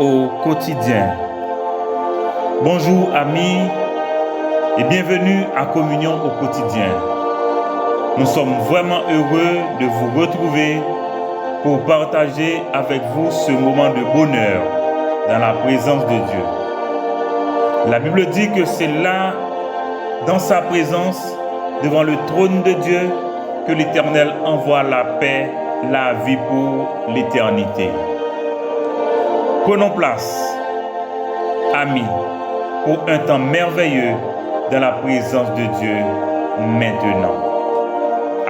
au quotidien. Bonjour amis et bienvenue à Communion au quotidien. Nous sommes vraiment heureux de vous retrouver pour partager avec vous ce moment de bonheur dans la présence de Dieu. La Bible dit que c'est là, dans sa présence, devant le trône de Dieu, que l'Éternel envoie la paix, la vie pour l'éternité. Prenons place, amis, pour un temps merveilleux dans la présence de Dieu maintenant.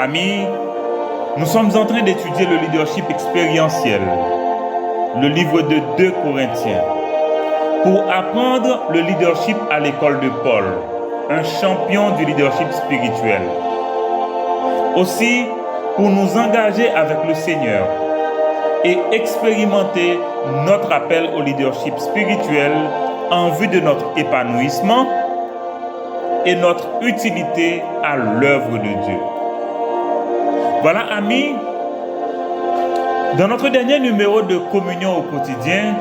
Amis, nous sommes en train d'étudier le leadership expérientiel, le livre de 2 Corinthiens, pour apprendre le leadership à l'école de Paul, un champion du leadership spirituel. Aussi, pour nous engager avec le Seigneur et expérimenter notre appel au leadership spirituel en vue de notre épanouissement et notre utilité à l'œuvre de Dieu. Voilà, amis, dans notre dernier numéro de Communion au quotidien,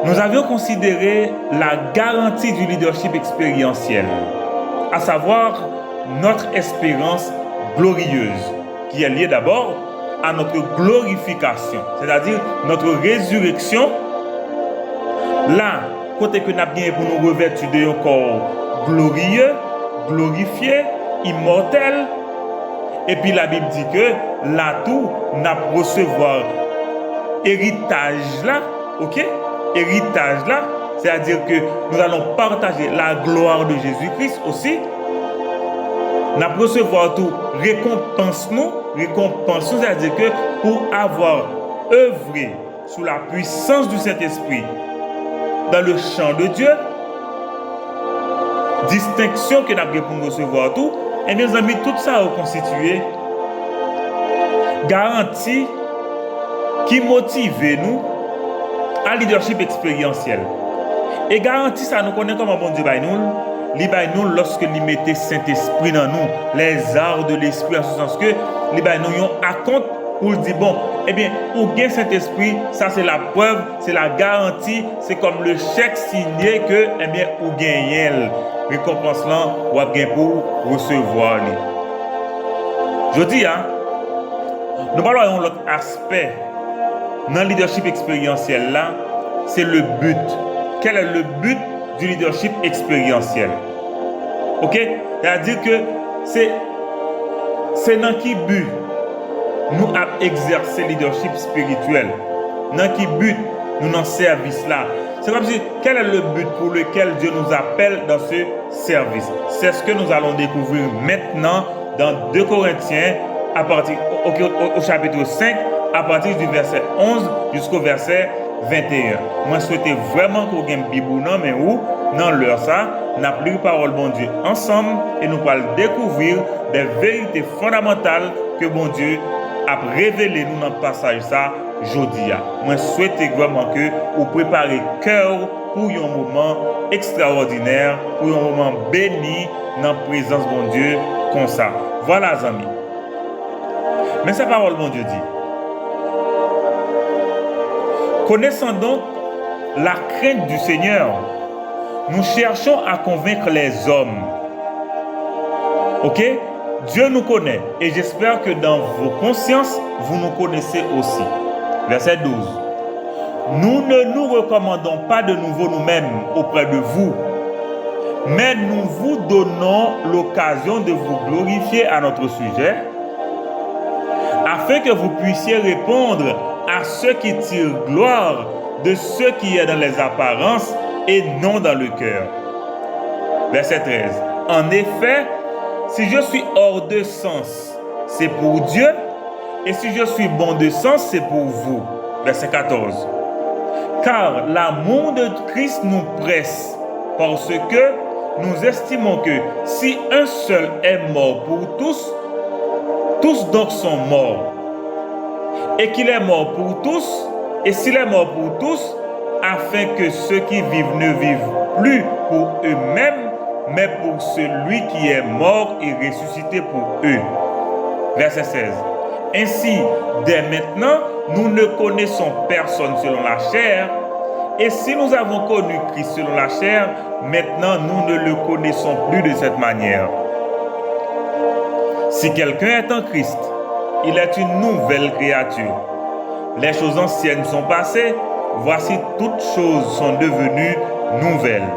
nous avions considéré la garantie du leadership expérientiel, à savoir notre espérance glorieuse, qui est liée d'abord à notre glorification, c'est-à-dire notre résurrection. Là, côté que nous avons bien pour nous revêtir de un corps glorieux, glorifié, immortel. Et puis la Bible dit que là tout, nous allons recevoir héritage là, ok? Héritage là, c'est-à-dire que nous allons partager la gloire de Jésus-Christ aussi. Nous allons recevoir tout, récompense nous, c'est-à-dire que pour avoir œuvré sous la puissance du Saint-Esprit dans le champ de Dieu, distinction que nous avons pour recevoir tout, et mes amis, tout ça a constitué garantie qui motive nous à leadership expérientiel. Et garantie ça, nous connaissons comment bon Dieu va nous lorsque nous mettons Saint-Esprit dans nous, les arts de l'Esprit, en ce sens que nous à compte pour dire bon, eh bien, pour gagner Saint-Esprit, ça c'est la preuve, c'est la garantie, c'est comme le chèque signé que, eh bien, ou gagnez récompense là, ou gagnez pour recevoir. Je dis, nous parlons de l'autre aspect dans le leadership expérientiel là, c'est le but. Quel est le but du leadership expérientiel? Ok? C'est-à-dire que c'est dans qui but nous avons exercé le leadership spirituel. Dans qui but nous dans ce service-là. C'est comme si, quel est le but pour lequel Dieu nous appelle dans ce service? C'est ce que nous allons découvrir maintenant dans 2 Corinthiens à partir, au chapitre 5, à partir du verset 11 jusqu'au verset 21. Moi, je souhaitais vraiment qu'on ait un bibou, mais où, dans l'heure, ça, nous avons pris parole bon Dieu ensemble et nous allons découvrir des vérités fondamentales que bon Dieu a révélées nous dans le passage ça, aujourd'hui. Moi, je souhaitais vraiment que vous préparez cœur pour un moment extraordinaire, pour un moment béni dans la présence de bon Dieu comme ça. Voilà, amis. Mais sa parole, bon Dieu dit. Connaissant donc la crainte du Seigneur, nous cherchons à convaincre les hommes. Ok? Dieu nous connaît et j'espère que dans vos consciences, vous nous connaissez aussi. Verset 12. Nous ne nous recommandons pas de nouveau nous-mêmes auprès de vous, mais nous vous donnons l'occasion de vous glorifier à notre sujet, afin que vous puissiez répondre à ceux qui tirent gloire de ce qui est dans les apparences et non dans le cœur. Verset 13. En effet, si je suis hors de sens, c'est pour Dieu, et si je suis bon de sens, c'est pour vous. Verset 14. Car l'amour de Christ nous presse, parce que nous estimons que si un seul est mort pour tous, tous donc sont morts. Et qu'il est mort pour tous, et s'il est mort pour tous, afin que ceux qui vivent ne vivent plus pour eux-mêmes, mais pour celui qui est mort et ressuscité pour eux. Verset 16. Ainsi, dès maintenant, nous ne connaissons personne selon la chair, Et si nous avons connu Christ selon la chair, maintenant nous ne le connaissons plus de cette manière. Si quelqu'un est en Christ, il est une nouvelle créature. Les choses anciennes sont passées, voici toutes choses sont devenues nouvelles.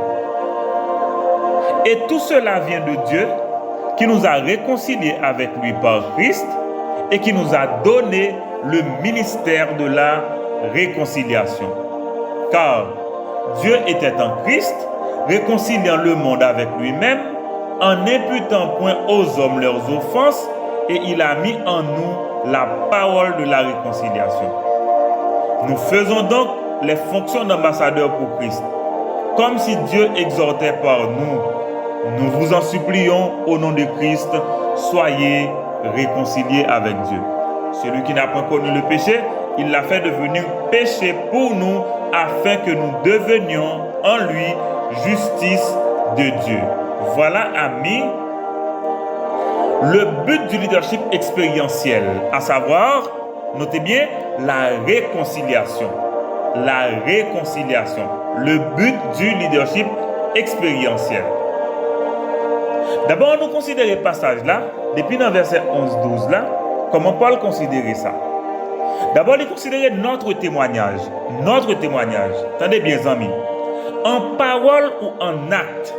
Et tout cela vient de Dieu, qui nous a réconciliés avec lui par Christ et qui nous a donné le ministère de la réconciliation. Car Dieu était en Christ, réconciliant le monde avec lui-même, en n'imputant point aux hommes leurs offenses, et il a mis en nous la parole de la réconciliation. Nous faisons donc les fonctions d'ambassadeurs pour Christ, comme si Dieu exhortait par nous. Nous vous en supplions au nom de Christ, soyez réconciliés avec Dieu. Celui qui n'a pas connu le péché, il l'a fait devenir péché pour nous, afin que nous devenions en lui justice de Dieu. Voilà, amis, le but du leadership expérientiel, à savoir, notez bien, la réconciliation. La réconciliation. Le but du leadership expérientiel. D'abord, nous considérons le passage là, depuis dans verset 11-12 là, comment Paul considérait ça. D'abord, il considérait notre témoignage. Notre témoignage. Attendez bien, amis. En parole ou en acte,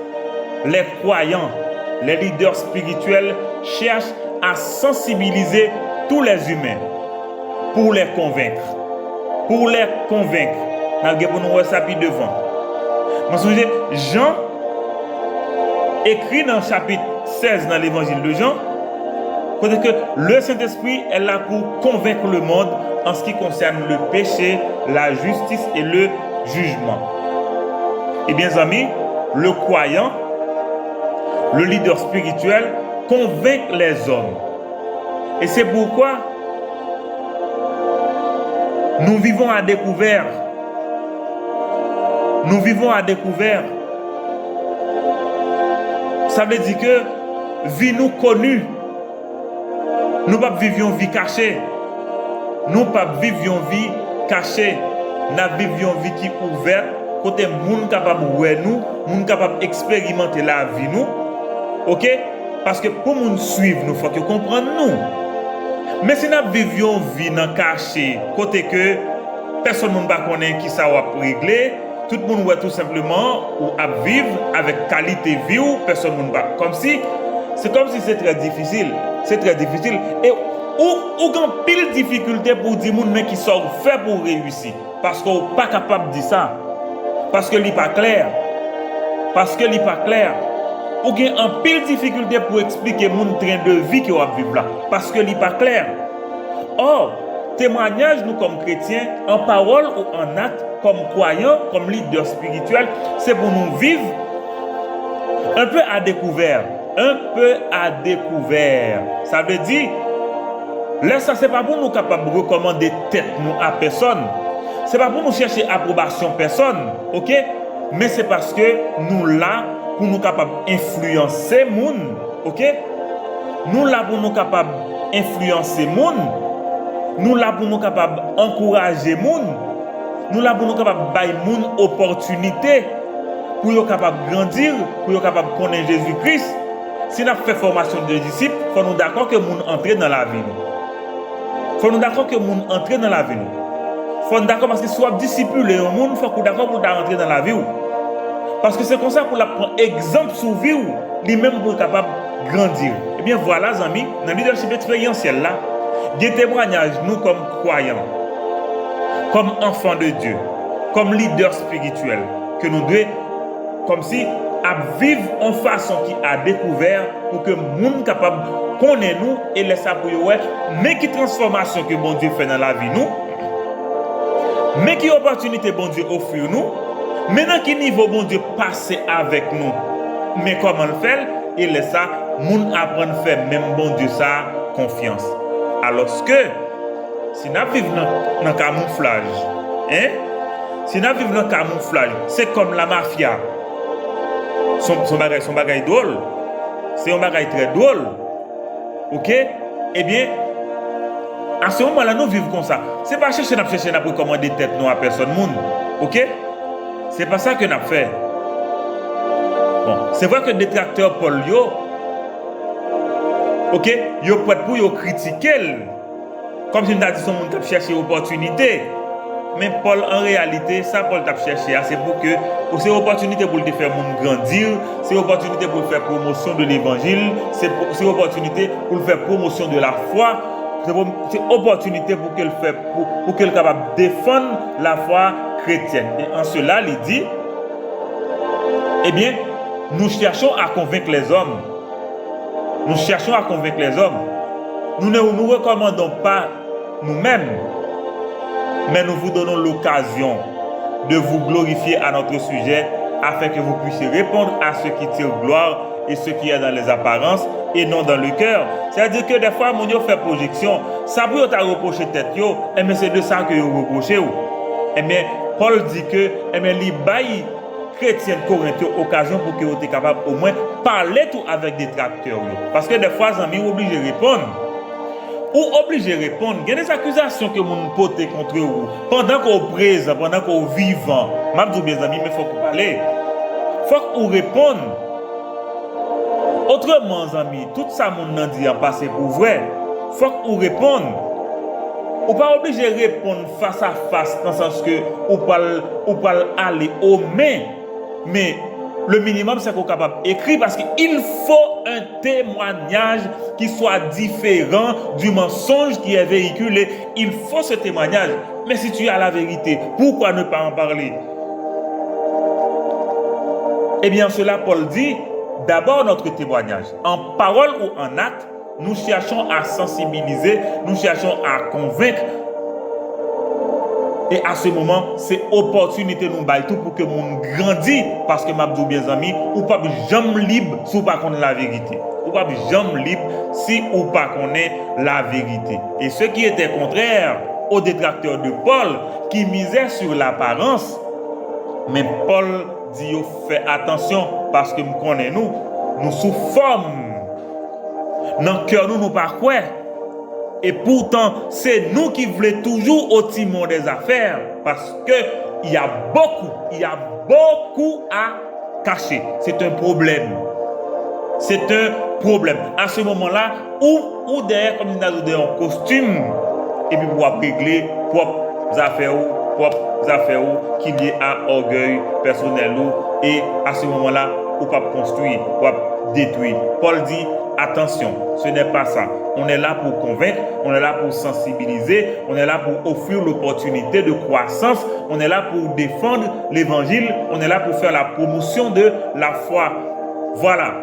les croyants, les leaders spirituels cherchent à sensibiliser tous les humains pour les convaincre. Pour les convaincre. Pour nous ressortir devant. Jean écrit dans le chapitre 16 dans l'évangile de Jean, que le Saint-Esprit est là pour convaincre le monde en ce qui concerne le péché, la justice et le jugement. Eh bien, amis, le croyant, le leader spirituel, convainc les hommes. Et c'est pourquoi nous vivons à découvert. Nous vivons à découvert. Ça veut dire que vie nous connue. Nous ne vivions vie cachée. Nous ne vivions vie cachée. Nous vivions vie qui est ouverte. Côté monde capable de voir nous, monde capable d'expérimenter la vie nous. OK? Parce que pour nous suivre, nous faut que comprendre nous. Mais si nous vivions vie dans cachée, côté que personne ne connaît qui ça va régler, tout le monde va tout simplement ou à vivre avec qualité vie ou personne ne va comme si c'est c'est très difficile. C'est très difficile. Et ou grand pile difficulté pour dire moun mais qui sont fait pour réussir. Parce qu'on n'est pas capable de dire ça. Parce que n'est pas clair. Parce que n'est pas clair. Ou bien en pile difficulté pour expliquer mon train de vie qui va vivre là. Parce que n'est pas clair. Or, témoignage nous comme chrétiens, en parole ou en acte, comme croyants, comme leaders spirituels, c'est pour nous vivre un peu à découvert. Un peu à découvert. Ça veut dire, là, ça, c'est pas pour nous capables de recommander tête nous à personne. C'est pas pour nous chercher approbation personne. OK? Mais c'est parce que nous là pour nous capables d'influencer monde. OK? Nous là pour nous capables d'influencer monde. Nous là pour nous capables d'encourager monde. Nous là pour nous capables de bailler monde opportunité pour nous capables de grandir, pour nous capables de connaître Jésus-Christ. Si nous avons fait formation de disciples, il faut nous d'accord que nous entrions dans la vie. Il faut nous d'accord que nous entrions dans la vie. Il faut nous d'accord parce que soit discipuler au monde, il faut que nous d'accord pour entrer dans la vie. Parce que c'est comme ça pour la prendre exemple sur vie, lui-même pour être capable de grandir. Eh bien voilà, amis, dans le leadership expérientiel là, des témoignages, nous comme croyants, comme enfants de Dieu, comme leaders spirituels, que nous devons, comme si, à vivre en façon qui a découvert pour que le monde capable connaisse nous et laisse ça pour eux, mais qui transformation que bon Dieu fait dans la vie nous, mais qui opportunité bon Dieu offre nous, mais dans quel niveau bon Dieu passe avec nous, mais comment le faire, et laisse ça, monde apprendre à faire même bon Dieu ça confiance. Alors que si nous vivons dans le camouflage, si nous vivons dans le camouflage, c'est comme la mafia. Son bagage drôle. C'est un bagage très drôle. OK? Eh bien, à ce moment-là, nous vivons comme ça. Ce n'est pas chercher à recommander tête nous à personne. OK? c'est pas ça que nous avons fait. Bon, c'est vrai que les détracteurs Paul, ok, yo prêt pour yo critiquer, comme si nous avons dit son monde qui cherché opportunité. Mais Paul, en réalité, ça Paul t'a cherché, c'est pour que c'est opportunité pour le faire grandir, c'est opportunité pour faire promotion de l'évangile, c'est opportunité pour faire promotion de la foi, c'est opportunité pour qu'elle fait pour qu'elle capable de défendre la foi chrétienne. Et en cela, il dit, eh bien, nous cherchons à convaincre les hommes. Nous cherchons à convaincre les hommes. Nous ne nous recommandons pas nous-mêmes, mais nous vous donnons l'occasion de vous glorifier à notre sujet afin que vous puissiez répondre à ce qui tire gloire et ce qui est dans les apparences et non dans le cœur. C'est-à-dire que des fois, mon Dieu fait projection, ça peut t'a reproché tête, mais c'est de ça que vous reprochez. Mais Paul dit que les bailles chrétiens corinthiens occasion pour que vous soyez capable au moins parler tout avec des tracteurs. Parce que des fois, les amis obligés de répondre. Ou obligé de répondre, il y a des accusations que vous portez contre vous pendant qu'on est présent, pendant qu'on est vivant. Je dis, mes amis, mais il faut qu'on parle. Il faut qu'on réponde. Autrement, mes amis, tout ça, mon dit en passé pour vrai. Il faut qu'on réponde. On n'est pas obligé de répondre face à face, dans le sens que on peut aller aux mains. Mais le minimum, c'est qu'on est capable d'écrire parce qu'il faut un témoignage qui soit différent du mensonge qui est véhiculé. Il faut ce témoignage. Mais si tu as la vérité, pourquoi ne pas en parler? Eh bien, cela, Paul dit, d'abord notre témoignage. En parole ou en acte, nous cherchons à sensibiliser, nous cherchons à convaincre. Et à ce moment, c'est opportunité nous baille tout pour que mon grandisse. Parce que m'abdou bien amis, ou pas jamais libre si ou pas connaît la vérité. Ou pas jamais libre si ou pas connaît la vérité. Et ce qui était contraire aux détracteurs de Paul, qui misaient sur l'apparence, mais Paul dit fait attention parce que nous connaissons nous sous forme. Dans le cœur nous pas quoi. Et pourtant, c'est nous qui voulons toujours au timon des affaires. Parce qu'il y a beaucoup à cacher. C'est un problème. C'est un problème. À ce moment-là, ou derrière, comme nous avons en costume, et puis pour régler propres affaires qui liées à orgueil personnel. Et à ce moment-là, ou pas construire, ou détruire. Paul dit, attention, ce n'est pas ça. On est là pour convaincre, on est là pour sensibiliser, on est là pour offrir l'opportunité de croissance, on est là pour défendre l'évangile, on est là pour faire la promotion de la foi. Voilà.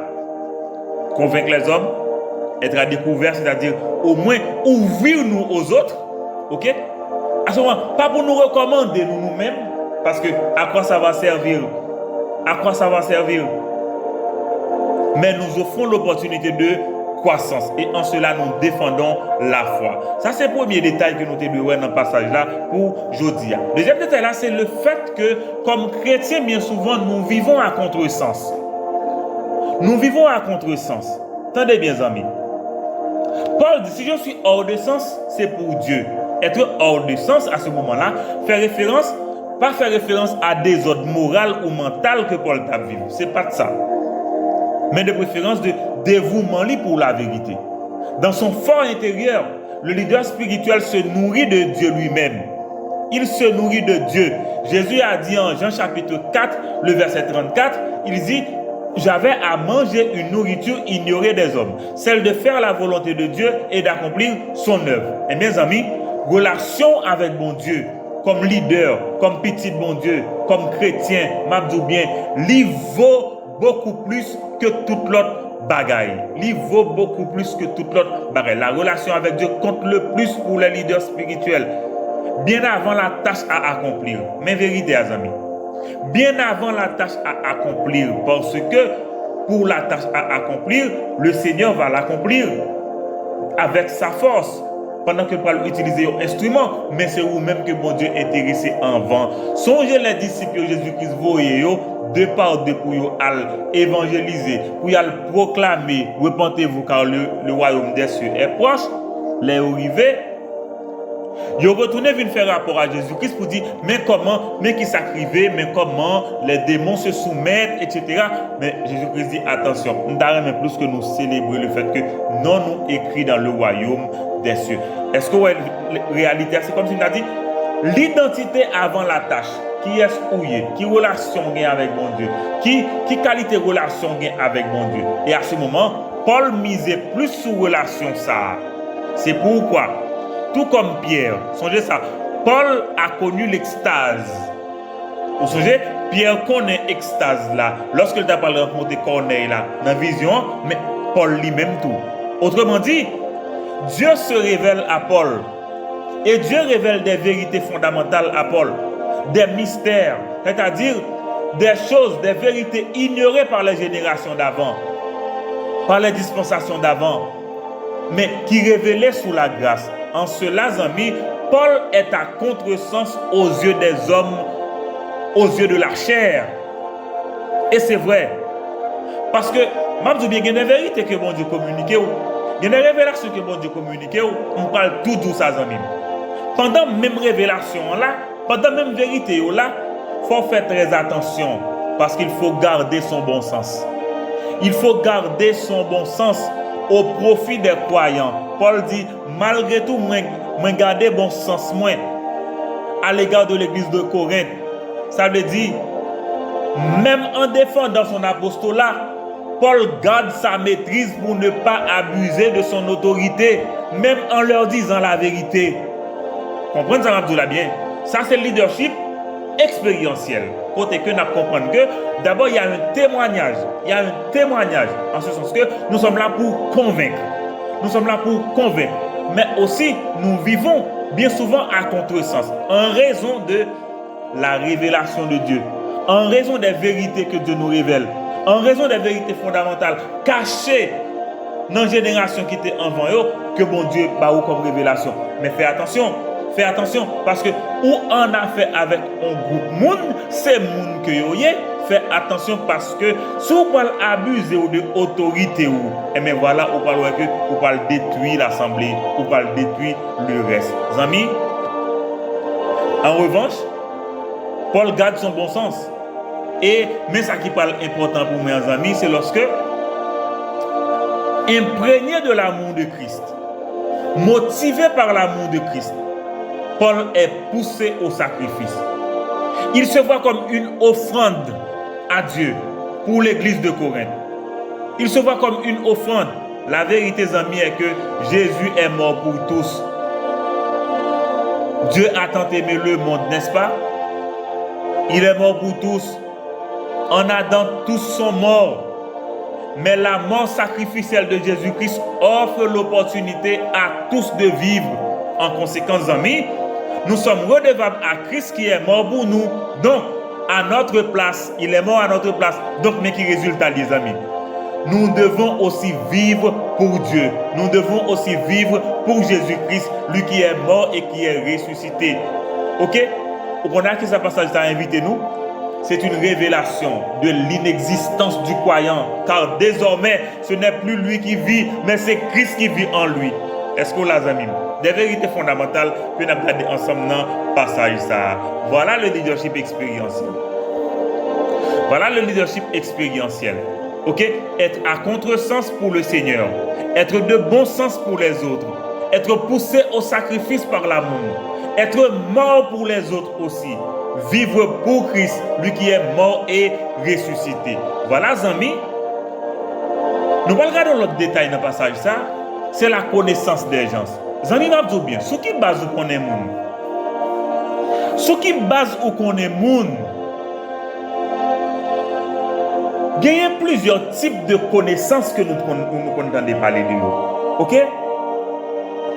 Convaincre les hommes, être à découvert, c'est-à-dire au moins ouvrir nous aux autres. Ok? À ce moment, pas pour nous recommander nous-mêmes, parce que à quoi ça va servir? À quoi ça va servir? Mais nous offrons l'opportunité de croissance. Et en cela, nous défendons la foi. Ça, c'est le premier détail que nous devons voir dans le passage-là pour aujourd'hui. Le deuxième détail, là, c'est le fait que, comme chrétiens, bien souvent, nous vivons à contresens. Nous vivons à contresens. Attendez bien, amis. Paul dit, si je suis hors de sens, c'est pour Dieu. Être hors de sens, à ce moment-là, pas faire référence à des ordres moraux ou mentaux que Paul t'a vécu. C'est pas de ça. Mais de préférence de dévouement pour la vérité. Dans son fort intérieur, le leader spirituel se nourrit de Dieu lui-même. Il se nourrit de Dieu. Jésus a dit en Jean chapitre 4, le verset 34, il dit, j'avais à manger une nourriture ignorée des hommes, celle de faire la volonté de Dieu et d'accomplir son œuvre. Et mes amis, relation avec mon Dieu, comme leader, comme petit bon Dieu, comme chrétien, m'abdou bien, lui vaut beaucoup plus que toute l'autre bagaille. Il vaut beaucoup plus que toute l'autre bagaille. La relation avec Dieu compte le plus pour les leaders spirituels. Bien avant la tâche à accomplir. Mais vérité, les amis. Bien avant la tâche à accomplir. Parce que pour la tâche à accomplir, le Seigneur va l'accomplir avec sa force. Pendant que Paul utilise un instrument, mais c'est vous-même que bon Dieu est intéressé en vent. Songez les disciples de Jésus-Christ, voyez de par deux pour évangéliser, pour proclamer, repentez-vous car le royaume des cieux est proche. Les arrivés, Ils retournaient venir faire rapport à Jésus-Christ pour dire, mais comment, mais qui s'acrivait, mais comment les démons se soumettent, etc. Mais Jésus-Christ dit, attention, nous n'avons plus que nous célébrer le fait que non nous écrit dans le royaume des cieux. Est-ce que ouais, la réalité, c'est comme si on a dit, l'identité avant la tâche. Qui est-ce ouillé? Qui relation gagne avec mon Dieu? Qui qualité relation gagne avec mon Dieu? Et à ce moment, Paul misait plus sur relation ça. C'est pourquoi, tout comme Pierre, songez ça, Paul a connu l'extase. Vous songez, Pierre connaît l'extase là. Lorsqu'il t'a parlé de rencontrer Corneille là, dans la vision, mais Paul lui-même tout. Autrement dit, Dieu se révèle à Paul. Et Dieu révèle des vérités fondamentales à Paul. Des mystères, c'est-à-dire des choses, des vérités ignorées par les générations d'avant, par les dispensations d'avant, mais qui révélaient sous la grâce. En cela, amis, Paul est à contresens aux yeux des hommes, aux yeux de la chair. Et c'est vrai. Parce que, je dis bien, il y a des vérités que bon Dieu communique, il y a des révélations que bon Dieu communique, on parle tout ça, amis. Pendant même révélation là, pendant même vérité là, il faut faire très attention parce qu'il faut garder son bon sens. Il faut garder son bon sens au profit des croyants. Paul dit, malgré tout, moi garder bon sens moi à l'égard de l'église de Corinthe. Ça veut dire, même en défendant son apostolat, Paul garde sa maîtrise pour ne pas abuser de son autorité, même en leur disant la vérité. Comprenez ça, Abdoula bien. Ça, c'est le leadership expérientiel. Côté que nous comprenons que d'abord, il y a un témoignage. Il y a un témoignage. En ce sens que nous sommes là pour convaincre. Nous sommes là pour convaincre. Mais aussi, nous vivons bien souvent à contresens. En raison de la révélation de Dieu. En raison des vérités que Dieu nous révèle. En raison des vérités fondamentales cachées dans la génération qui était avant eux, que bon Dieu a eu comme révélation. Mais fais attention. Fais attention, parce que où on a fait avec un groupe monde, c'est monde que vous avez. Fais attention parce que si vous pouvez abuser de l'autorité, et bien voilà, vous pouvez détruire l'assemblée, vous pouvez détruire le reste. Amis, en revanche, Paul garde son bon sens. Mais ça qui parle important pour mes amis, c'est lorsque, imprégné de l'amour de Christ, motivé par l'amour de Christ, Paul est poussé au sacrifice. Il se voit comme une offrande à Dieu pour l'église de Corinthe. Il se voit comme une offrande. La vérité, amis, est que Jésus est mort pour tous. Dieu a tant aimé le monde, n'est-ce pas? Il est mort pour tous. En Adam, tous sont morts. Mais la mort sacrificielle de Jésus-Christ offre l'opportunité à tous de vivre. En conséquence, amis, nous sommes redevables à Christ qui est mort pour nous. Donc, à notre place, il est mort à notre place. Donc, mais qui résulte, les amis? Nous devons aussi vivre pour Dieu. Nous devons aussi vivre pour Jésus-Christ, lui qui est mort et qui est ressuscité. Ok? Vous comprenez que ce passage a invité nous? C'est une révélation de l'inexistence du croyant. Car désormais, ce n'est plus lui qui vit, mais c'est Christ qui vit en lui. Est-ce que vous l'avez amis? Des vérités fondamentales que nous avons regardé ensemble dans le passage. Voilà le leadership expérientiel. Voilà le leadership expérientiel. Ok? Être à contresens pour le Seigneur. Être de bon sens pour les autres. Être poussé au sacrifice par l'amour. Être mort pour les autres aussi. Vivre pour Christ, lui qui est mort et ressuscité. Voilà, amis. Nous allons regarder l'autre détail dans le passage. Ça, c'est la connaissance des gens. Amis, nous disons bien, ce qui base où qu'on est monde. Ce qui base où qu'on est monde. Il y a plusieurs types de connaissances que nous entendons parler de eux. Ok?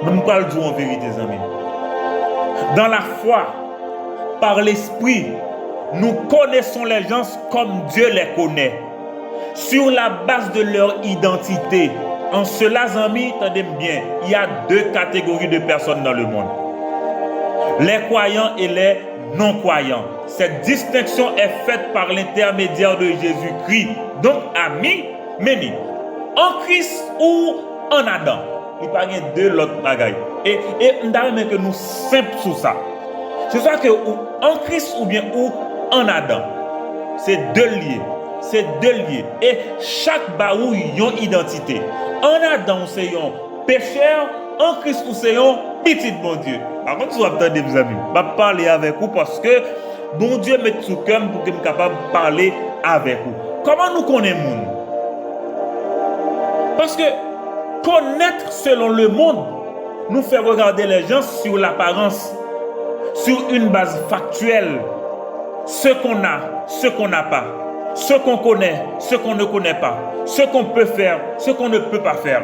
Nous parlons en vérité, amis. Dans la foi, par l'esprit, nous connaissons les gens comme Dieu les connaît, sur la base de leur identité. En cela, amis, attendez bien, il y a deux catégories de personnes dans le monde. Les croyants et les non-croyants. Cette distinction est faite par l'intermédiaire de Jésus-Christ. Donc, amis, en Christ ou en Adam. Il n'y a pas deux l'autre bagaille. Et nous avons que nous simples sur ça. C'est ça que en Christ ou bien ou en Adam. C'est deux liés. C'est deux liés. Et chaque baou yon identité. En Adam, c'est un pécheur. En Christ, c'est un petit bon Dieu. Par contre, vous attendez, mes amis. Je vais parler avec vous parce que bon Dieu met sous cœur pour que je sois capable de parler avec vous. Comment nous connaissons le monde? Parce que connaître selon le monde nous fait regarder les gens sur l'apparence, sur une base factuelle. Ce qu'on a, ce qu'on n'a pas. Ce qu'on connaît, ce qu'on ne connaît pas. Ce qu'on peut faire, ce qu'on ne peut pas faire.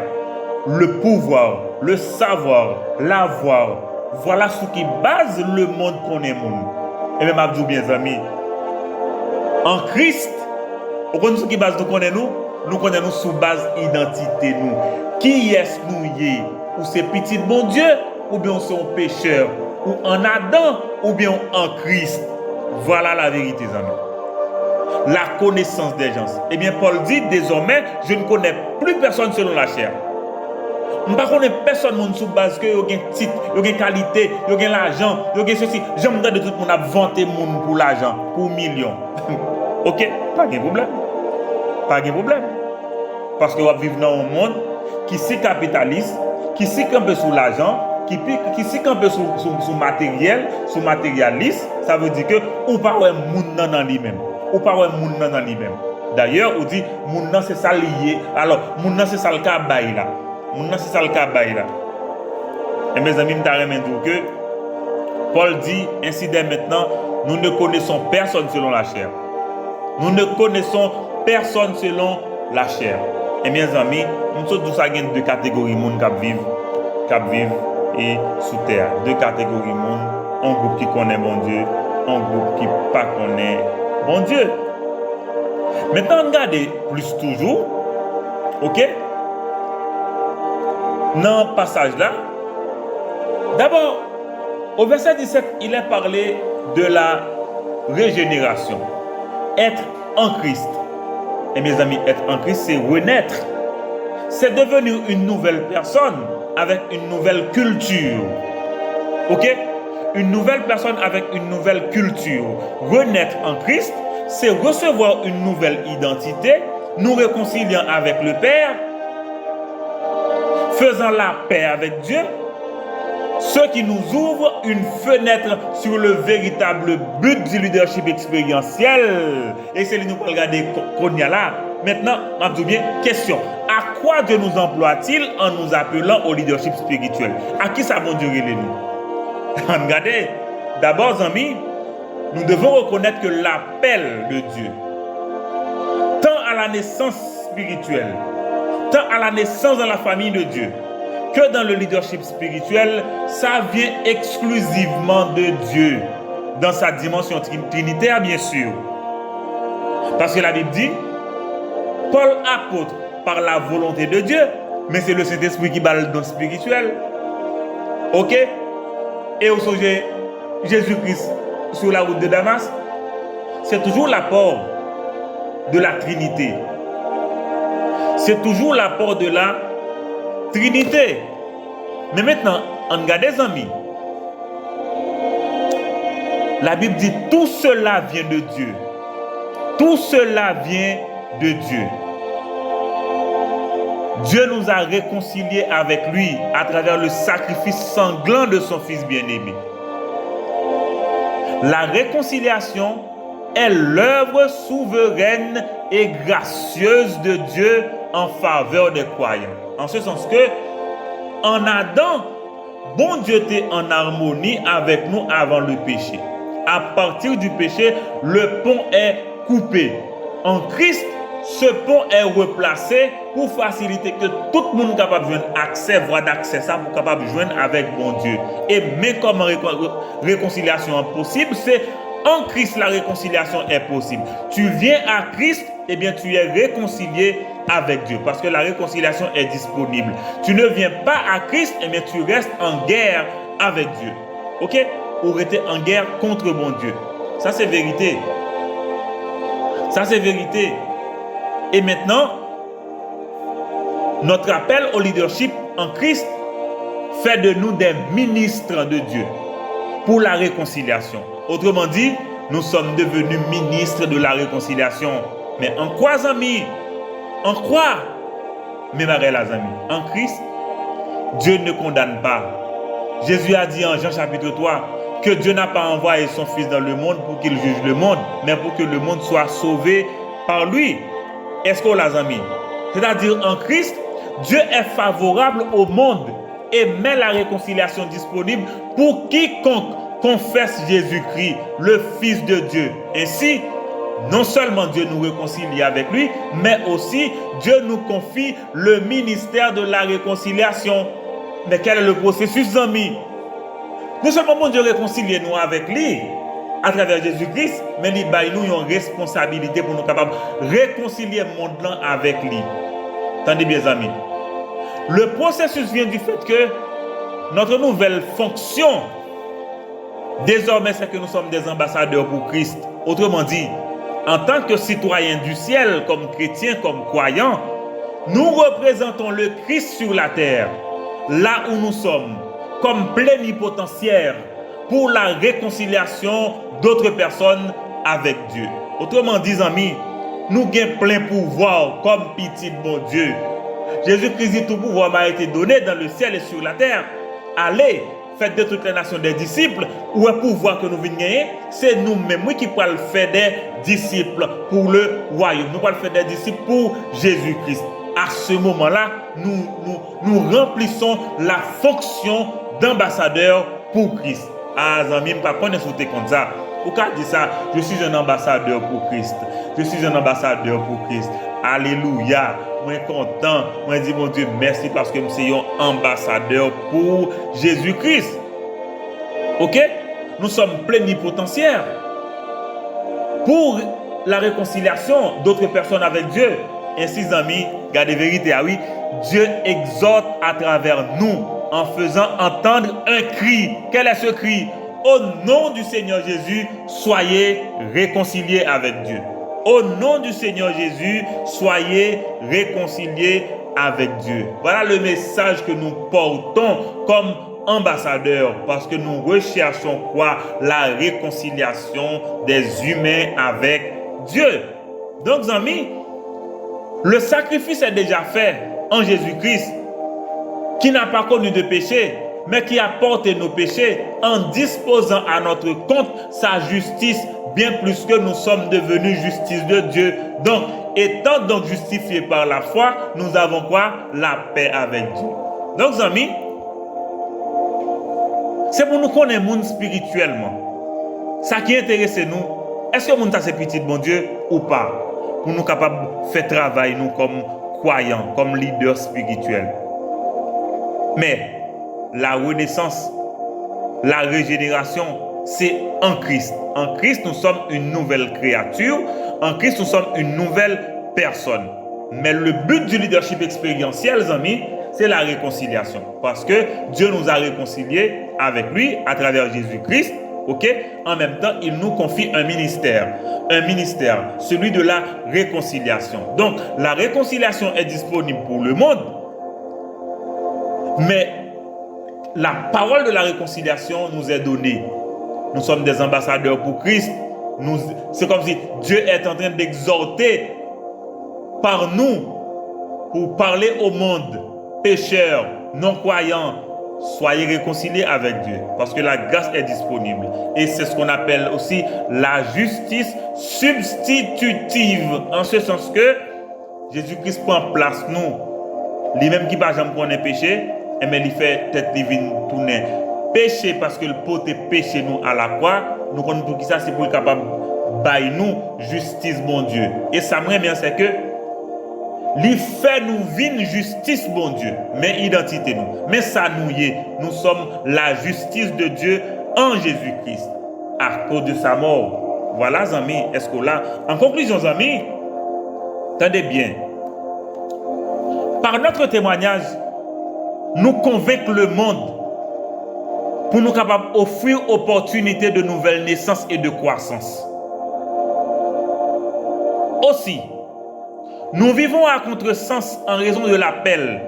Le pouvoir, le savoir, l'avoir. Voilà ce qui base le monde qu'on est monde. Et même Abdou, bien amis, en Christ, vous connaissez ce qui base nous connaissons sous base identité nous. Qui est-ce nous y est? Ou c'est petit bon Dieu, ou bien on sont pécheurs, ou en Adam, ou bien en Christ. Voilà la vérité, amis. La connaissance des gens. Eh bien, Paul dit, désormais, je ne connais plus personne selon la chair. Je ne connais personne sous base que il y a un titre, il y a une qualité, il y a l'argent, il y a ceci. J'aime de tout le monde a vanté monde pour l'argent, pour millions. Ok, pas de problème. Pas de problème. Parce que vous vivez dans un monde qui est capitaliste, qui est un peu sous l'argent, qui est un peu sous matériel, sous matérialiste. Ça veut dire que ou pas un monde dans lui-même. Ou pas un monde dans lui-même. D'ailleurs, on dit monde c'est ça lié. Alors, monde c'est ça le cas là. Monde c'est ça le cas là. Et mes amis, je vais dire que Paul dit ainsi dès maintenant, nous ne connaissons personne selon la chair. Nous ne connaissons personne selon la chair. Et mes amis, nous sommes tous à deux catégories de monde qui vivent et sous terre. Deux catégories de monde. Un groupe qui connaît bon Dieu, un groupe qui ne connaît pas bon Dieu. Maintenant, regardez plus toujours. Ok? Dans le passage là, d'abord, au verset 17, il est parlé de la régénération. Être en Christ. Et mes amis, être en Christ, c'est renaître. C'est devenir une nouvelle personne avec une nouvelle culture. Ok? Une nouvelle personne avec une nouvelle culture. Renaître en Christ, c'est recevoir une nouvelle identité, nous réconciliant avec le Père, faisant la paix avec Dieu, ce qui nous ouvre une fenêtre sur le véritable but du leadership expérientiel. Et c'est ce que nous allons regarder là. Maintenant, on dit bien, question. À quoi Dieu nous emploie-t-il en nous appelant au leadership spirituel? À qui ça va durer les nous? Regardez, d'abord, amis, nous devons reconnaître que l'appel de Dieu, tant à la naissance spirituelle, tant à la naissance dans la famille de Dieu, que dans le leadership spirituel, ça vient exclusivement de Dieu, dans sa dimension trinitaire, bien sûr. Parce que la Bible dit, Paul apôtre par la volonté de Dieu, mais c'est le Saint-Esprit qui bat le don spirituel. Ok? Et au sujet Jésus-Christ sur la route de Damas, c'est toujours l'apport de la Trinité. C'est toujours l'apport de la Trinité. Mais maintenant, en regarde des amis. La Bible dit tout cela vient de Dieu. Tout cela vient de Dieu. Dieu nous a réconciliés avec lui à travers le sacrifice sanglant de son Fils bien-aimé. La réconciliation est l'œuvre souveraine et gracieuse de Dieu en faveur des croyants. En ce sens que, en Adam, bon Dieu était en harmonie avec nous avant le péché. À partir du péché, le pont est coupé. En Christ, ce pont est replacé pour faciliter que tout le monde soit capable de joindre accès, voie d'accès, ça pour capable de joindre avec bon Dieu. Et mais comment réconciliation est possible, c'est en Christ la réconciliation est possible. Tu viens à Christ, eh bien tu es réconcilié avec Dieu parce que la réconciliation est disponible. Tu ne viens pas à Christ, eh bien tu restes en guerre avec Dieu. Ok? Ou rester en guerre contre mon Dieu. Ça c'est vérité. Ça c'est vérité. Et maintenant, notre appel au leadership en Christ fait de nous des ministres de Dieu pour la réconciliation. Autrement dit, nous sommes devenus ministres de la réconciliation. Mais en quoi, amis? En quoi? Mes marins, les amis, en Christ, Dieu ne condamne pas. Jésus a dit en Jean chapitre 3 que Dieu n'a pas envoyé son Fils dans le monde pour qu'il juge le monde, mais pour que le monde soit sauvé par lui. Est-ce qu'on l'a, amis? C'est-à-dire en Christ, Dieu est favorable au monde et met la réconciliation disponible pour quiconque confesse Jésus-Christ, le Fils de Dieu. Ainsi, non seulement Dieu nous réconcilie avec lui, mais aussi Dieu nous confie le ministère de la réconciliation. Mais quel est le processus, amis? Non seulement Dieu réconcilie nous avec lui à travers Jésus-Christ, mais il nous une responsabilité pour nous capables de réconcilier le monde avec lui. Attendez bien, amis. Le processus vient du fait que notre nouvelle fonction, désormais, c'est que nous sommes des ambassadeurs pour Christ. Autrement dit, en tant que citoyens du ciel, comme chrétiens, comme croyants, nous représentons le Christ sur la terre, là où nous sommes, comme plénipotentiaires pour la réconciliation d'autres personnes avec Dieu. Autrement dit, amis, nous avons plein pouvoir comme petit bon Dieu. Jésus-Christ dit tout pouvoir m'a été donné dans le ciel et sur la terre. Allez, faites de toutes les nations des disciples. Où est le pouvoir que nous venons gagner? C'est nous-mêmes qui pouvons faire des disciples pour le royaume. Nous pouvons faire des disciples pour Jésus-Christ. À ce moment-là, nous remplissons la fonction d'ambassadeur pour Christ. Ah, amis, je ne sais pas comme ça. Pourquoi dire ça? Je suis un ambassadeur pour Christ. Je suis un ambassadeur pour Christ. Alléluia. Moi, content. Moi, dis mon Dieu, merci parce que je suis un ambassadeur pour Jésus-Christ. Ok? Nous sommes plénipotentiaires pour la réconciliation d'autres personnes avec Dieu. Ainsi, amis, gardez vérité. Ah oui, Dieu exhorte à travers nous en faisant entendre un cri. Quel est ce cri? Au nom du Seigneur Jésus, soyez réconciliés avec Dieu. Au nom du Seigneur Jésus, soyez réconciliés avec Dieu. Voilà le message que nous portons comme ambassadeurs, parce que nous recherchons quoi? La réconciliation des humains avec Dieu. Donc, amis, le sacrifice est déjà fait en Jésus-Christ, qui n'a pas connu de péché, mais qui a porté nos péchés en disposant à notre compte sa justice, bien plus que nous sommes devenus justice de Dieu. Donc, étant donc justifiés par la foi, nous avons quoi? La paix avec Dieu. Donc, amis, c'est pour nous connaître le monde spirituellement. Ça qui intéresse nous, est-ce que le monde a ses petits bon Dieu ou pas? Pour nous capables de faire travail nous comme croyants, comme leaders spirituels. Mais la renaissance, la régénération, c'est en Christ. En Christ, nous sommes une nouvelle créature. En Christ, nous sommes une nouvelle personne. Mais le but du leadership expérientiel, amis, c'est la réconciliation. Parce que Dieu nous a réconciliés avec lui à travers Jésus-Christ. Ok? En même temps, il nous confie un ministère, celui de la réconciliation. Donc, la réconciliation est disponible pour le monde, mais la parole de la réconciliation nous est donnée. Nous sommes des ambassadeurs pour Christ. C'est comme si Dieu est en train d'exhorter par nous pour parler au monde, pécheurs, non-croyants, soyez réconciliés avec Dieu, parce que la grâce est disponible. Et c'est ce qu'on appelle aussi la justice substitutive, en ce sens que Jésus-Christ prend place nous. Lui-même qui par exemple connaît péché, mais il fait tête divine tourner. Péché parce que le pot est péché nous à la croix, nous connaissons pour qui ça, c'est pour être capable de bailler nous justice bon Dieu. Et ça me bien c'est que lui fait nous vivre justice bon Dieu, mais identité nous. Mais ça nous y est, nous sommes la justice de Dieu en Jésus-Christ à cause de sa mort. Voilà, amis, est-ce que là, en conclusion, amis, attendez bien. Par notre témoignage, nous convaincre le monde pour nous capables d'offrir opportunité de nouvelle naissance et de croissance. Aussi, nous vivons à contresens en raison de l'appel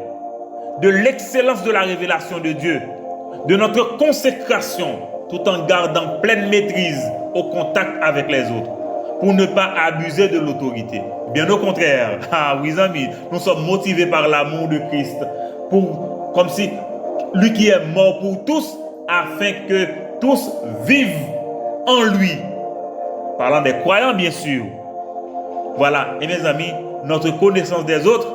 de l'excellence de la révélation de Dieu, de notre consécration, tout en gardant pleine maîtrise au contact avec les autres, pour ne pas abuser de l'autorité. Bien au contraire, oui amis, nous sommes motivés par l'amour de Christ, comme si lui qui est mort pour tous, afin que tous vivent en lui. Parlant des croyants, bien sûr. Voilà, et mes amis, notre connaissance des autres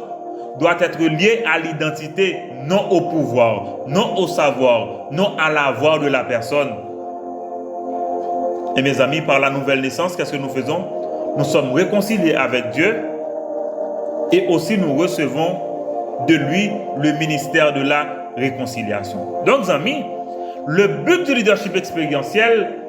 doit être liée à l'identité, non au pouvoir, non au savoir, non à l'avoir de la personne. Et mes amis, par la nouvelle naissance, qu'est-ce que nous faisons? Nous sommes réconciliés avec Dieu et aussi nous recevons de lui le ministère de la réconciliation. Donc, amis, le but du leadership expérientiel,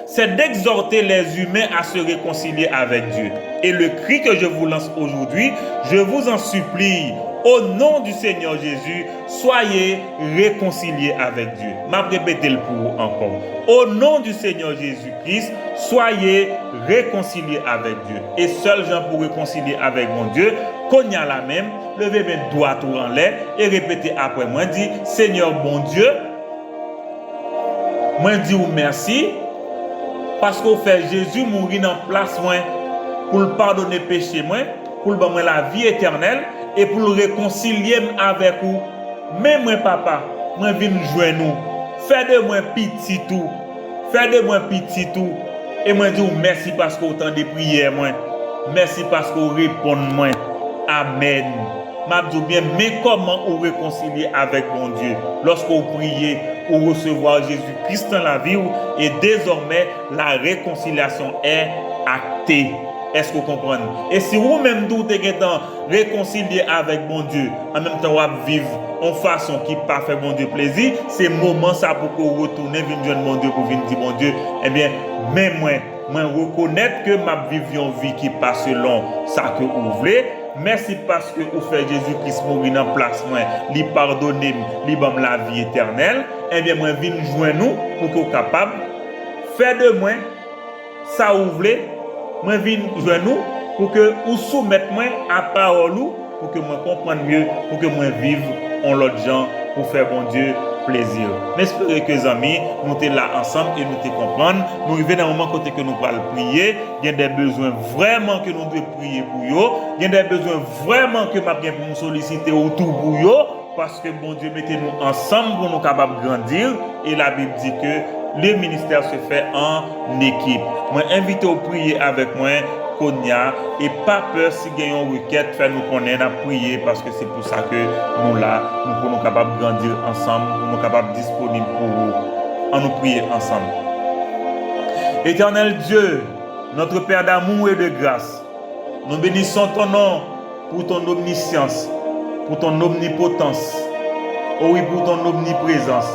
c'est d'exhorter les humains à se réconcilier avec Dieu. Et le cri que je vous lance aujourd'hui, je vous en supplie, au nom du Seigneur Jésus, soyez réconciliés avec Dieu. Je vais répéter le pour vous encore. Au nom du Seigneur Jésus-Christ, soyez réconciliés avec Dieu. Et seul Jean pour réconcilier avec mon Dieu, qu'on y a la même, levez mes doigts tout en l'air et répétez après moi, dit, Seigneur bon Dieu, moi dis vous merci, parce qu'au fait Jésus mourit en place moi pour le pardonner péché moi, pour le donner la vie éternelle et pour le réconcilier avec vous. Mais moi papa, moi viens joindre nous. Fais de moi petit tout. Fais de moi petit tout. Et moi dis merci parce que autant de prières moi. Merci parce que vous répondez moi. Amen. M'a dit bien, mais comment vous réconcilier avec mon Dieu lorsque vous priez pour recevoir Jésus-Christ dans la vie et désormais la réconciliation est actée. Est-ce que vous comprenez? Et si vous-même doutez qu'étant réconcilié avec mon Dieu, en même temps vous vivre en façon qui pas fait mon Dieu plaisir, c'est moment ça pour que vous retournez venir joindre mon Dieu pour venir dire mon Dieu, eh bien, même moi reconnaître que ma vie une vie qui passe selon ça que vous voulez. Merci parce que vous faites Jésus-Christ mourir en place, moi, lui pardonner, lui donner la vie éternelle. Eh bien, moi, viens joindre nous pour que vous soyez capable de faire de moi ça vous voulez. Moi, viens joindre nous pour que vous soumettez moi à parole, pour que moi comprenne mieux, pour que moi vive en l'autre gens, pour faire bon Dieu plaisir. Mais j'espère que les amis, nous sommes là ensemble et nous te comprendre. Nous arrivons dans un moment côté que nous allons prier. Il y a des besoins vraiment que nous devons prier pour eux. Il y a des besoins vraiment que nous nous solliciter autour pour eux. Parce que bon Dieu, mettez-nous ensemble pour nous capables de grandir. Et la Bible dit que le ministère se fait en équipe. Moi, invitez à prier avec moi. Et pas peur si il y a une requête, faire nous connaître à prier parce que c'est pour ça que nous là, nous pouvons capables de grandir ensemble, nous sommes capables de disponibles pour vous, en nous prier ensemble. Éternel Dieu, notre Père d'amour et de grâce, nous bénissons ton nom pour ton omniscience, pour ton omnipotence, oh oui, pour ton omniprésence.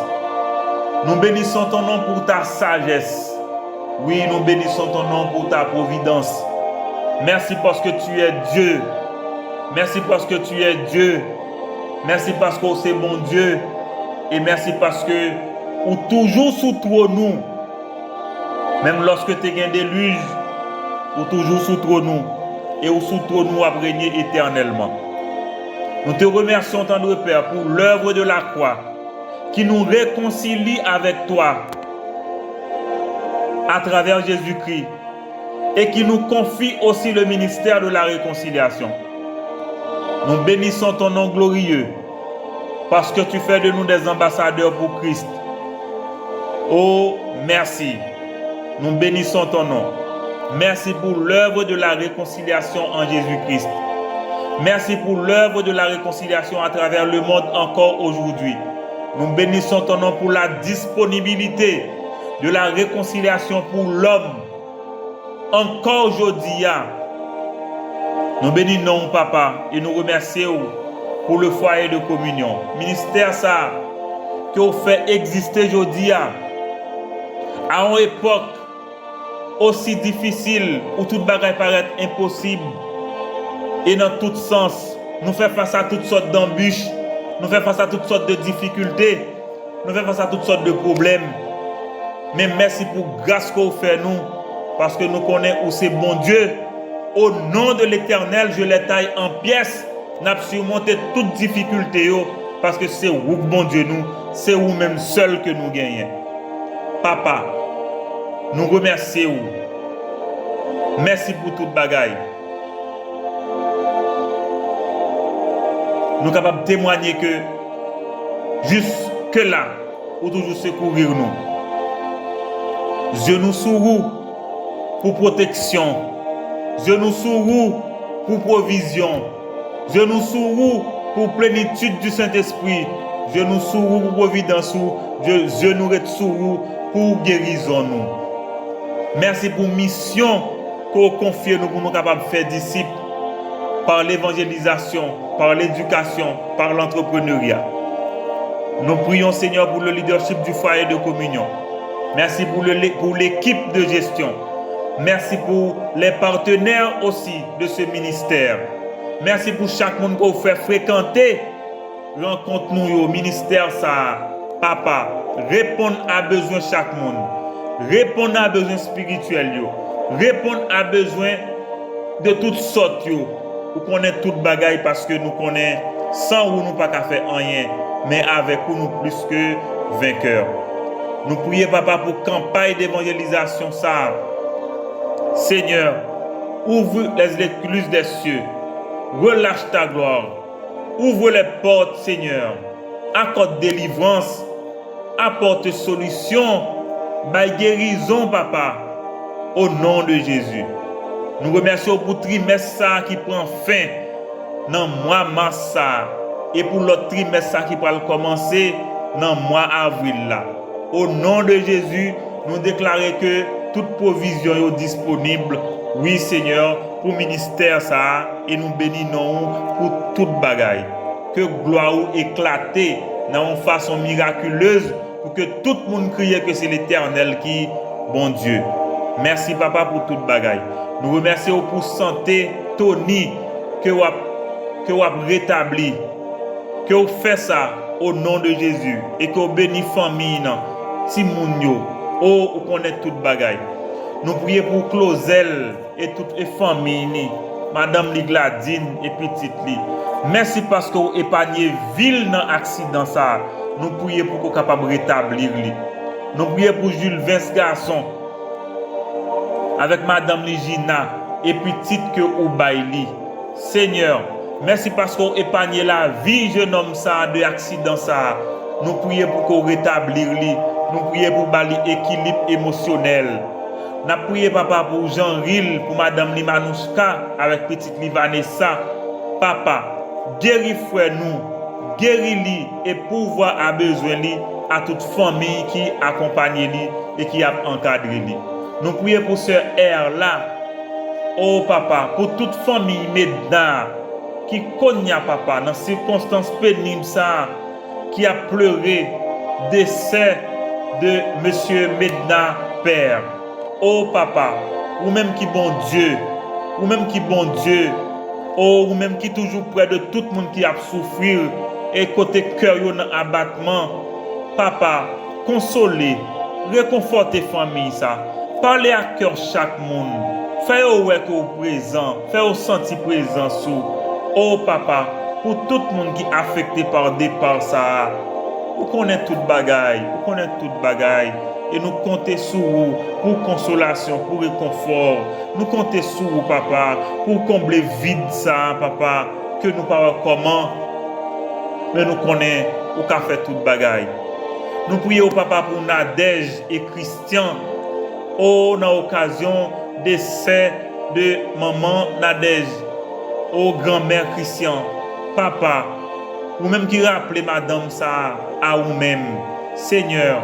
Nous bénissons ton nom pour ta sagesse. Oui, nous bénissons ton nom pour ta providence. Merci parce que tu es Dieu. Merci parce que tu es Dieu. Merci parce que c'est bon Dieu. Et merci parce que ou toujours sous toi nous. Même lorsque tu es un déluge, ou toujours sous toi nous. Et ou sous toi nous à régner éternellement. Nous te remercions, tendre Père, pour l'œuvre de la croix qui nous réconcilie avec toi à travers Jésus-Christ. Et qui nous confie aussi le ministère de la réconciliation. Nous bénissons ton nom glorieux parce que tu fais de nous des ambassadeurs pour Christ. Oh, merci. Nous bénissons ton nom. Merci pour l'œuvre de la réconciliation en Jésus-Christ. Merci pour l'œuvre de la réconciliation à travers le monde encore aujourd'hui. Nous bénissons ton nom pour la disponibilité de la réconciliation pour l'homme. Encore aujourd'hui, nous bénissons papa et nous remercions pour le foyer de communion. Ministère ça que vous fait exister aujourd'hui à une époque aussi difficile où toute bagaille paraît impossible et dans tout sens. Nous faisons face à toutes sortes d'embûches, nous faisons face à toutes sortes de difficultés, nous faisons face à toutes sortes de problèmes. Mais merci pour grâce que vous faites nous. Parce que nous connaissons où c'est bon Dieu. Au nom de l'Éternel, je les taille en pièces. N'a surmonté toute difficulté parce que c'est vous, bon Dieu, nous, c'est vous-même seul que nous gagnons. Papa, nous remercions. Merci pour toute bagaille. Nous sommes capables de témoigner que jusque là, vous toujours secourir nous. Je nous sourou pour protection. Je nous sourou pour provision. Je nous sourou pour plénitude du Saint-Esprit. Je nous sourou pour providence. Je nous sourou pour guérison nous. Merci pour mission que vous confiez nous pour nous capables de faire disciples par l'évangélisation, par l'éducation, par l'entrepreneuriat. Nous prions Seigneur pour le leadership du foyer de communion. Merci pour l'équipe de gestion. Merci pour les partenaires aussi de ce ministère. Merci pour chaque monde que vous fait fréquenter. Rencontre nous au ministère ça. Papa, répondre à besoin chaque monde. Répondre à besoin spirituel yo. Répondre à besoin de toutes sortes yo. Nous connaissons toute bagaille parce que nous connaissons sans vous nous pas qu'à faire rien, mais avec vous nous plus que vainqueurs. Nous prions papa pour campagne d'évangélisation ça. Seigneur, ouvre les écluses des cieux, relâche ta gloire, ouvre les portes Seigneur, accorde délivrance, apporte solution, baille guérison papa, au nom de Jésus. Nous remercions pour trimestre qui prend fin dans le mois mars et pour l'autre trimestre qui va commencer dans le mois avril là. Au nom de Jésus, nous déclarons que toute provision est disponible. Oui Seigneur, pour le ministère ça et nous bénissons pour toute bagaille. Que gloire éclate dans une façon miraculeuse pour que tout le monde crie que c'est l'Éternel qui bon Dieu. Merci papa pour toute bagaille. Nous remercions pour santé Tony que vous avez rétabli, que vous faites ça au nom de Jésus et que vous bénissez famille si moun yo, oh vous connaissez toute bagaille. Nous prions pour Clausel et toute les familles, Madame Ligladine et petite li. Merci parce que vous épargnez ville dans l'accident ça. Nous prions pour que vous capable rétablir li. Nous prions pour Jules Vince garçon avec Madame Ligina et petite que ou baili. Seigneur, merci parce qu'on épargne la vie jeune homme ça de accident ça. Nous prions pour qu'on rétablir lui. Nous prions pour bali équilibre émotionnel. Nous prions papa pour Jean Ril, pour Madame Limanouska avec petite Livanessa. Papa, guéris frère nous, guéris lui et pouvoir a besoin lui à toute famille qui accompagne lui et qui a encadré lui. Nous prions pour ce air là. Oh papa, pour toute famille Medna qui connaît papa dans circonstances pénibles ça, qui a pleuré décès de monsieur Medna père. Oh papa, ou même qui bon Dieu, ou même qui bon Dieu, oh ou même qui toujours près de tout le monde qui a souffert et côté cœur dans abattement. Papa, consolez, réconfortez famille ça. Parlez à cœur chaque monde. Faites-vous que vous présent. Faites-vous sentir présent sous. Oh papa, pour tout le monde qui est affecté par départ ça. Vous connaissez toute bagaille. Vous connaissez toute bagaille. Et nous comptons sur vous pour consolation, pour réconfort. Nous comptons sur vous, papa, pour combler vide ça, papa. Que nous parlons comment. Mais nous connaissons au café toute bagaille. Nous prions, papa, pour Nadège et Christian. Oh, dans l'occasion décès de maman Nadège, oh grand-mère Christian, papa, ou même qui rappelez madame ça à vous-même, Seigneur,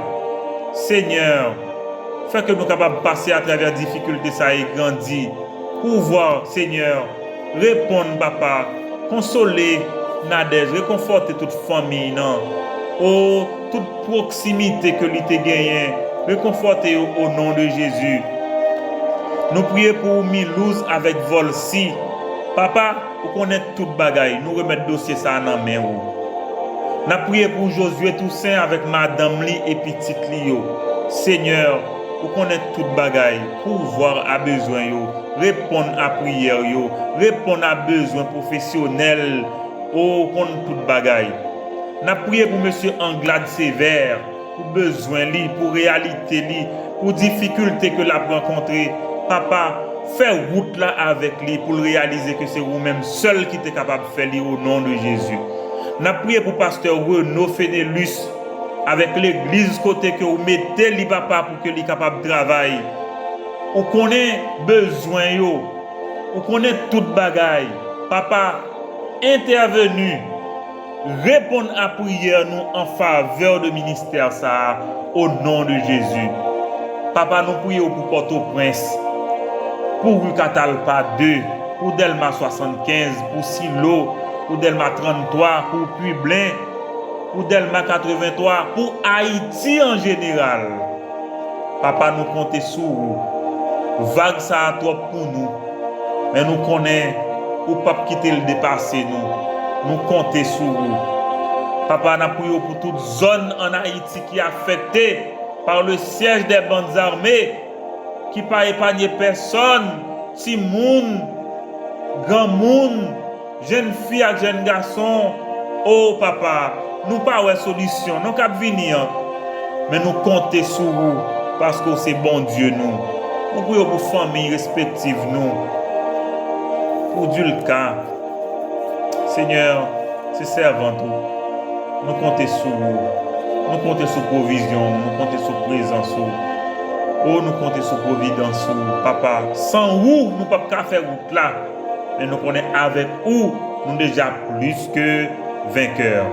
fais que nous soyons capables de passer à travers les difficultés ça et grandir, pouvoir, Seigneur, répondre, papa, consoler Nadège, réconforter toute famille, non, oh, toute proximité que lui t'a gagné. Réconfortez au nom de Jésus. Nous prions pour Milouz avec Volsi. Papa, vous connaissez toute bagaille. Nous remettons le dossier ça dans la main. Nous prions pour Josué Toussaint avec Madame Li et Petite Lio. Seigneur, vous connaissez toute bagaille. Pouvoir à besoin. Répondre à prière. Répondre à besoin professionnel. Oh, vous connaissez toute bagaille. N'a prié pour monsieur Anglade Sévère, pour besoin li, pour réalité li, pour difficulté que l'a rencontré. Papa, fais route là avec lui pour réaliser que c'est vous-même seul qui est capable de faire au nom de Jésus. N'a prié pour pasteur Renaud Fénélus avec l'église côté que vous mettez li papa pour que lui capable de travailler. Vous connaissez besoin yo, vous connaissez toute bagaille. Papa, intervenu, répondre à prière nous en faveur de ministère ça au nom de Jésus. Papa, nous prions pour Port-au-Prince, pour Rue Catalpa 2, pour Delma 75, pour Silo, pour Delma 33, pour Puy-Blain, pour Delma 83, pour Haïti en général. Papa, nous comptons sur vous. Vague ça à trop pour nous. Mais nous connaissons, ou pas quitter le dépasser nous. Nous comptons sur vous. Papa, nous prions pour toute zone en Haïti qui est affectée par le siège des bandes armées, qui pas épargner personne, si moun, grand moun, jeune fille et jeune garçon. Oh papa, nous pas de solution, nous cap venir, mais nous comptons sur vous parce que c'est bon Dieu nous. Nous prions pour famille respective nous, pour Dieu le cas. Seigneur, c'est servant tout. Nous comptons sur vous. Nous comptons sur provision, nous comptons sur présence. Oh, nous comptons sur providence, papa. Sans vous, nous ne pouvons pas faire route là. Mais nous connaissons avec vous, nous déjà plus que vainqueurs.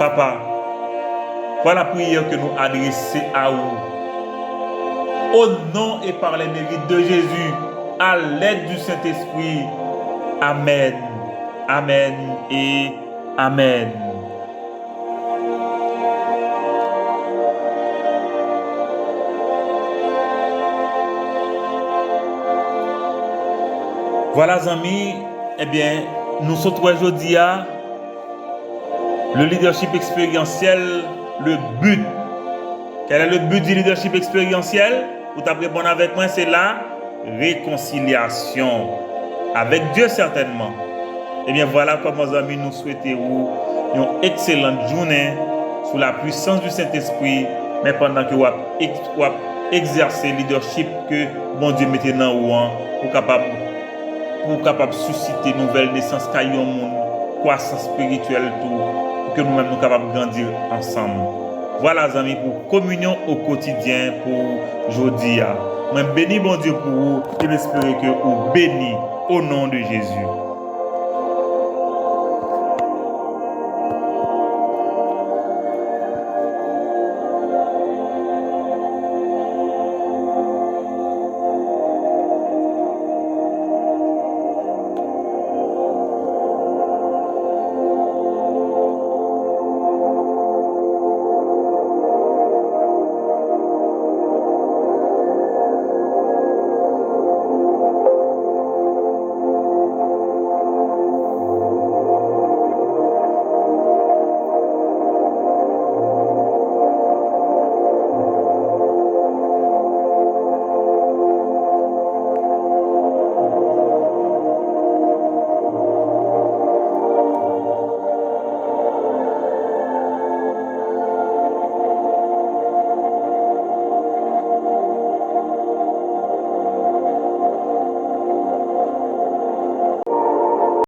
Papa, voilà la prière que nous adressons à vous. Au nom et par les mérites de Jésus, à l'aide du Saint-Esprit. Amen. Amen et Amen. Voilà, amis, eh bien, nous sommes aujourd'hui à le leadership expérientiel, le but. Quel est le but du leadership expérientiel? Vous répondre avec moi, c'est la réconciliation avec Dieu certainement. Eh bien, voilà comment, amis, nous souhaitons une excellente journée sous la puissance du Saint-Esprit, mais pendant que vous exercez le leadership que bon Dieu mette dans vous pour capable susciter une nouvelle naissance, croissance spirituelle, pour que nous-mêmes nous capables de grandir ensemble. Voilà, amis, pour communion au quotidien pour aujourd'hui. Moi, bénis bon Dieu pour vous et j'espère que vous bénis au nom de Jésus.